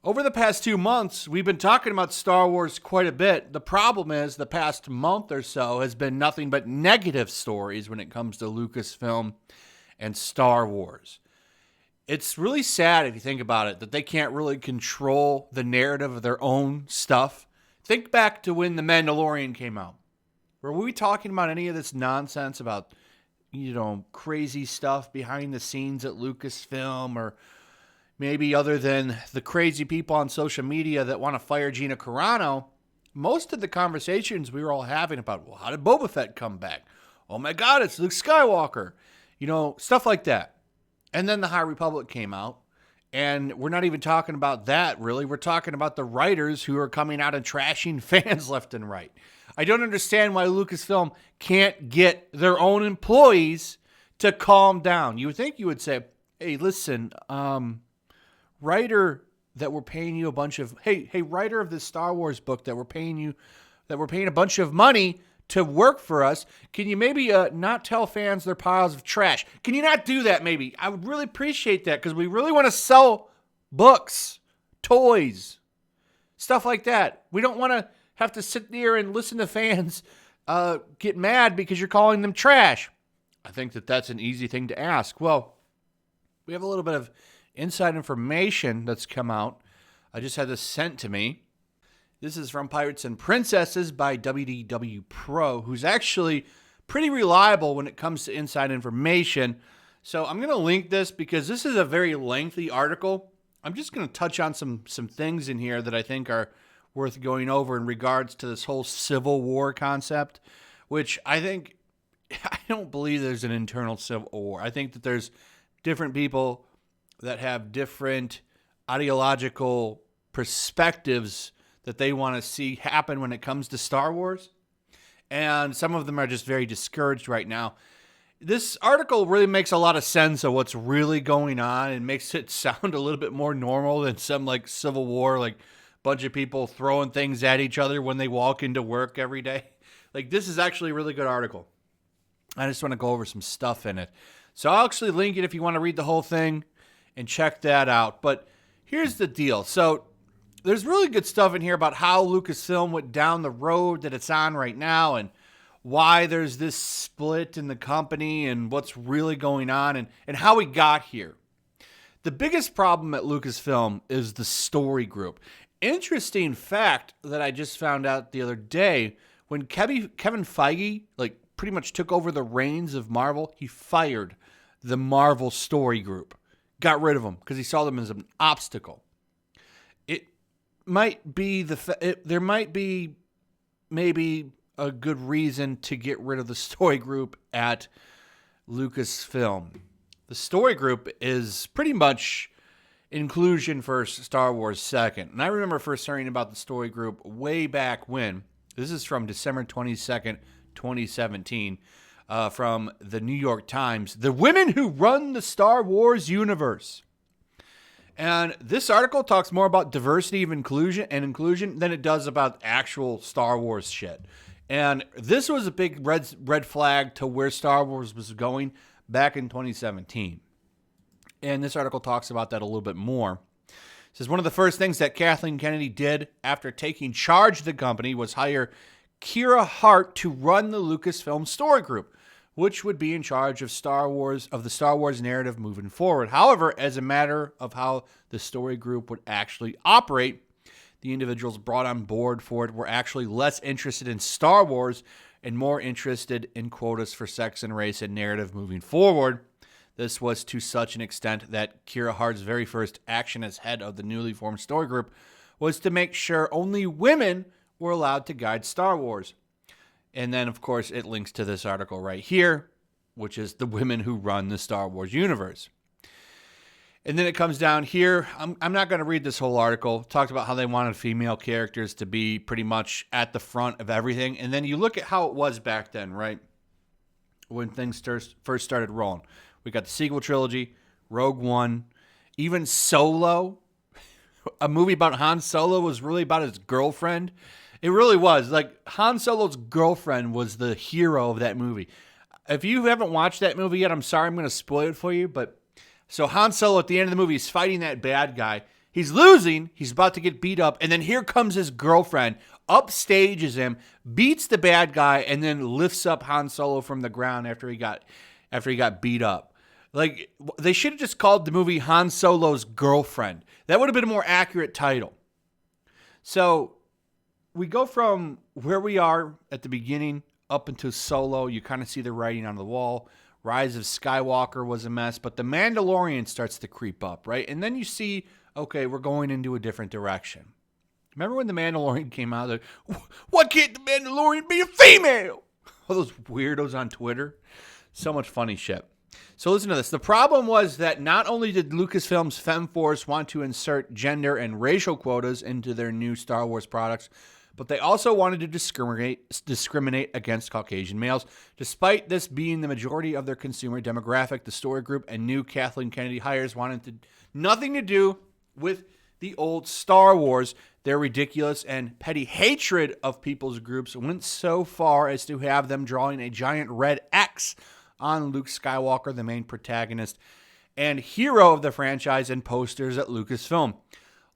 Over the past 2 months, we've been talking about Star Wars quite a bit. The problem is the past month or so has been nothing but negative stories when it comes to Lucasfilm and Star Wars. It's really sad if you think about it that they can't really control the narrative of their own stuff. Think back to when The Mandalorian came out. Were we talking about any of this nonsense about, crazy stuff behind the scenes at Lucasfilm, or maybe other than the crazy people on social media that want to fire Gina Carano? Most of the conversations we were all having about, well, how did Boba Fett come back? Oh my God, it's Luke Skywalker. Stuff like that. And then the High Republic came out, and we're not even talking about that, really. We're talking about the writers who are coming out and trashing fans left and right. I don't understand why Lucasfilm can't get their own employees to calm down. You would think you would say, hey, listen, writer that we're paying you a bunch of, hey, writer of this Star Wars book that we're paying a bunch of money to work for us, can you maybe not tell fans they're piles of trash? Can you not do that maybe? I would really appreciate that, because we really want to sell books, toys, stuff like that. We don't want to have to sit there and listen to fans get mad because you're calling them trash. I think that's an easy thing to ask. Well, we have a little bit of inside information that's come out. I just had this sent to me. This is from Pirates and Princesses by WDW Pro, who's actually pretty reliable when it comes to inside information. So I'm going to link this because this is a very lengthy article. I'm just going to touch on some things in here that I think are worth going over in regards to this whole Civil War concept, which I don't believe there's an internal Civil War. I think that there's different people that have different ideological perspectives that they want to see happen when it comes to Star Wars. And some of them are just very discouraged right now. This article really makes a lot of sense of what's really going on and makes it sound a little bit more normal than some like Civil War, like bunch of people throwing things at each other when they walk into work every day. Like, this is actually a really good article. I just want to go over some stuff in it. So I'll actually link it if you want to read the whole thing and check that out. But here's the deal. So there's really good stuff in here about how Lucasfilm went down the road that it's on right now, and why there's this split in the company, and what's really going on, and how we got here. The biggest problem at Lucasfilm is the story group. Interesting fact that I just found out the other day, when Kevin Feige pretty much took over the reins of Marvel, he fired the Marvel story group. Got rid of them because he saw them as an obstacle. It might be there might be maybe a good reason to get rid of the story group at Lucasfilm. The story group is pretty much inclusion first, Star Wars second. And I remember first hearing about the story group way back when. This is from December 22nd, 2017, from the New York Times. The women who run the Star Wars universe. And this article talks more about diversity of inclusion than it does about actual Star Wars shit. And this was a big red flag to where Star Wars was going back in 2017. And this article talks about that a little bit more. It says one of the first things that Kathleen Kennedy did after taking charge of the company was hire Kira Hart to run the Lucasfilm story group, which would be in charge of the Star Wars narrative moving forward. However, as a matter of how the story group would actually operate, the individuals brought on board for it were actually less interested in Star Wars and more interested in quotas for sex and race and narrative moving forward. This was to such an extent that Kira Hart's very first action as head of the newly formed story group was to make sure only women were allowed to guide Star Wars. And then, of course, it links to this article right here, which is the women who run the Star Wars universe. And then it comes down here. I'm not going to read this whole article. It talked about how they wanted female characters to be pretty much at the front of everything. And then you look at how it was back then, right? When things first started rolling. We got the sequel trilogy, Rogue One, even Solo. A movie about Han Solo was really about his girlfriend. It really was. Like, Han Solo's girlfriend was the hero of that movie. If you haven't watched that movie yet, I'm sorry, I'm going to spoil it for you. But so Han Solo at the end of the movie is fighting that bad guy. He's losing. He's about to get beat up. And then here comes his girlfriend, upstages him, beats the bad guy, and then lifts up Han Solo from the ground after he got beat up. Like, they should have just called the movie Han Solo's Girlfriend. That would have been a more accurate title. So we go from where we are at the beginning up into Solo. You kind of see the writing on the wall. Rise of Skywalker was a mess, but the Mandalorian starts to creep up, right? And then you see, okay, we're going into a different direction. Remember when the Mandalorian came out? Like, why can't the Mandalorian be a female? All those weirdos on Twitter. So much funny shit. So listen to this. The problem was that not only did Lucasfilm's FemForce want to insert gender and racial quotas into their new Star Wars products, but they also wanted to discriminate against Caucasian males. Despite this being the majority of their consumer demographic, the story group and new Kathleen Kennedy hires wanted nothing to do with the old Star Wars. Their ridiculous and petty hatred of people's groups went so far as to have them drawing a giant red X on Luke Skywalker, the main protagonist and hero of the franchise, and posters at Lucasfilm.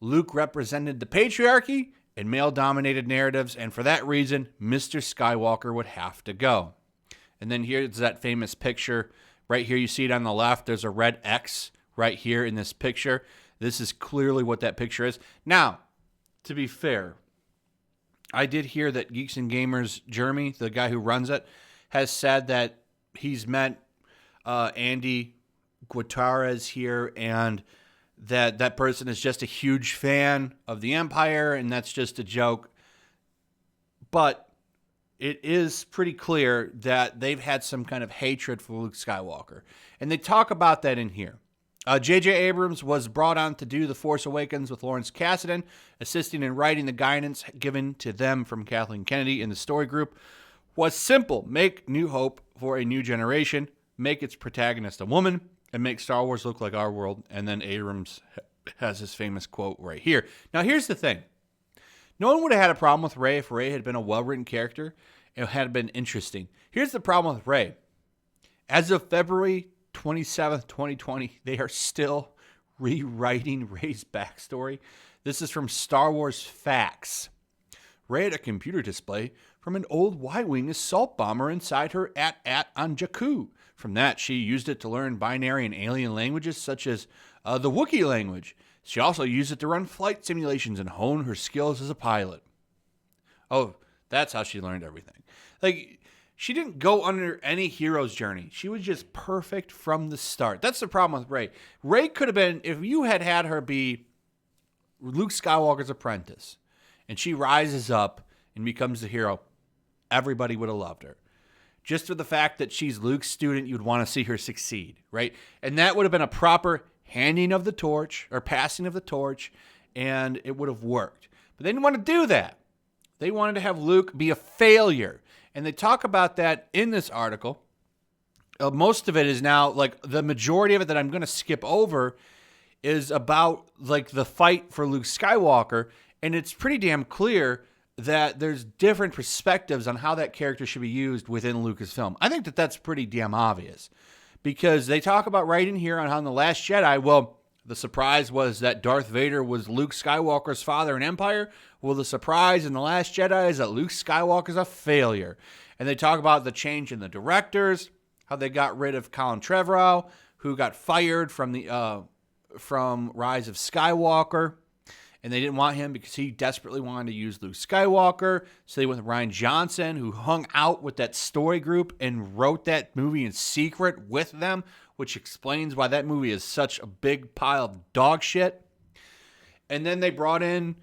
Luke represented the patriarchy and male-dominated narratives, and for that reason, Mr. Skywalker would have to go. And then here's that famous picture. Right here, you see it on the left. There's a red X right here in this picture. This is clearly what that picture is. Now, to be fair, I did hear that Geeks and Gamers Jeremy, the guy who runs it, has said that he's met Andy Guterres here, and that person is just a huge fan of the Empire, and that's just a joke. But it is pretty clear that they've had some kind of hatred for Luke Skywalker, and they talk about that in here. J.J. Abrams was brought on to do The Force Awakens with Lawrence Kasdan, assisting in writing. The guidance given to them from Kathleen Kennedy in the story group was simple: make New Hope for a new generation, make its protagonist a woman, and make Star Wars look like our world. And then Abrams has his famous quote right here. Now, here's the thing. No one would have had a problem with Rey if Rey had been a well-written character and had been interesting. Here's the problem with Rey. As of February 27th, 2020, they are still rewriting Rey's backstory. This is from Star Wars Facts. Rey had a computer display from an old Y-Wing assault bomber inside her AT-AT on Jakku. From that, she used it to learn binary and alien languages such as the Wookiee language. She also used it to run flight simulations and hone her skills as a pilot. Oh, that's how she learned everything. Like, she didn't go under any hero's journey. She was just perfect from the start. That's the problem with Rey. Rey could have been, if you had her be Luke Skywalker's apprentice, and she rises up and becomes the hero, everybody would have loved her. Just for the fact that she's Luke's student, you'd want to see her succeed, right? And that would have been a proper handing of the torch, or passing of the torch, and it would have worked. But they didn't want to do that. They wanted to have Luke be a failure. And they talk about that in this article. Most of it is now, like, the majority of it that I'm going to skip over is about, like, the fight for Luke Skywalker. And it's pretty damn clear that there's different perspectives on how that character should be used within Lucasfilm. I think that that's pretty damn obvious, because they talk about right in here on The Last Jedi. Well, the surprise was that Darth Vader was Luke Skywalker's father in Empire. Well, the surprise in The Last Jedi is that Luke Skywalker's a failure. And they talk about the change in the directors, how they got rid of Colin Trevorrow, who got fired from Rise of Skywalker. And they didn't want him because he desperately wanted to use Luke Skywalker. So they went with Rian Johnson, who hung out with that story group and wrote that movie in secret with them, which explains why that movie is such a big pile of dog shit. And then they brought in,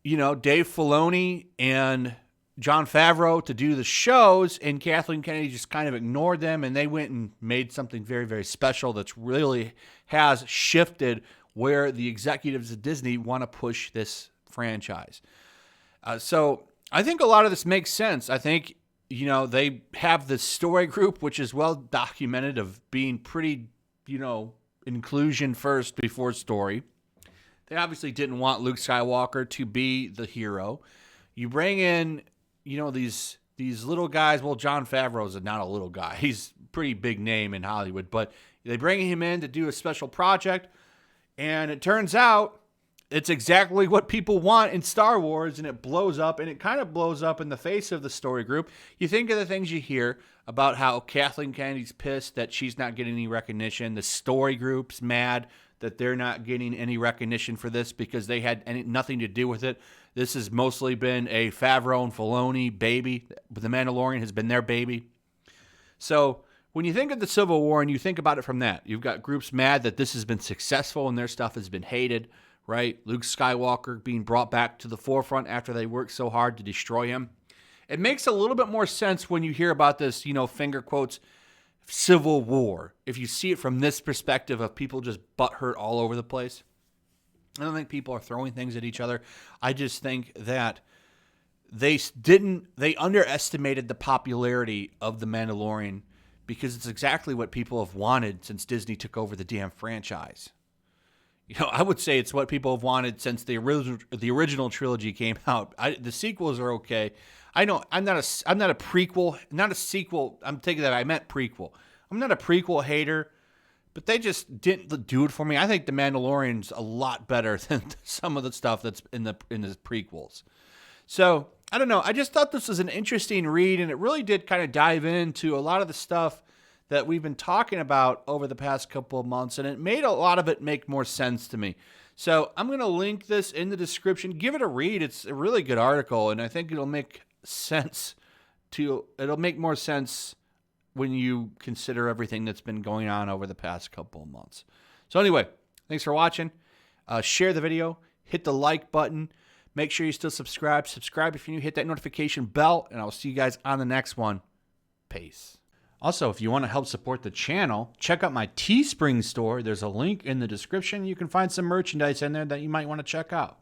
Dave Filoni and Jon Favreau to do the shows, and Kathleen Kennedy just kind of ignored them, and they went and made something very, very special that's really has shifted where the executives of Disney want to push this franchise. So I think a lot of this makes sense. I think, they have this story group, which is well documented, of being pretty, inclusion first before story. They obviously didn't want Luke Skywalker to be the hero. You bring in, these little guys. Well, Jon Favreau is not a little guy. He's a pretty big name in Hollywood, but they bring him in to do a special project. And it turns out it's exactly what people want in Star Wars, and it blows up, and it kind of blows up in the face of the story group. You think of the things you hear about how Kathleen Kennedy's pissed that she's not getting any recognition. The story group's mad that they're not getting any recognition for this because they had nothing to do with it. This has mostly been a Favreau and Filoni baby. The Mandalorian has been their baby. So when you think of the Civil War and you think about it from that, you've got groups mad that this has been successful and their stuff has been hated, right? Luke Skywalker being brought back to the forefront after they worked so hard to destroy him. It makes a little bit more sense when you hear about this, finger quotes, Civil War, if you see it from this perspective of people just butthurt all over the place. I don't think people are throwing things at each other. I just think that they underestimated the popularity of The Mandalorian because it's exactly what people have wanted since Disney took over the damn franchise. I would say it's what people have wanted since the original trilogy came out. The sequels are okay. I know I'm not a prequel, not a sequel. I'm taking that. I meant prequel. I'm not a prequel hater, but they just didn't do it for me. I think The Mandalorian's a lot better than some of the stuff that's in the prequels. So I don't know. I just thought this was an interesting read, and it really did kind of dive into a lot of the stuff that we've been talking about over the past couple of months, and it made a lot of it make more sense to me. So I'm going to link this in the description. Give it a read. It's a really good article, and I think it'll make more sense when you consider everything that's been going on over the past couple of months. So anyway, thanks for watching. Share the video. Hit the like button. Make sure you still subscribe. Subscribe if you're new. Hit that notification bell, and I'll see you guys on the next one. Peace. Also, if you want to help support the channel, check out my Teespring store. There's a link in the description. You can find some merchandise in there that you might want to check out.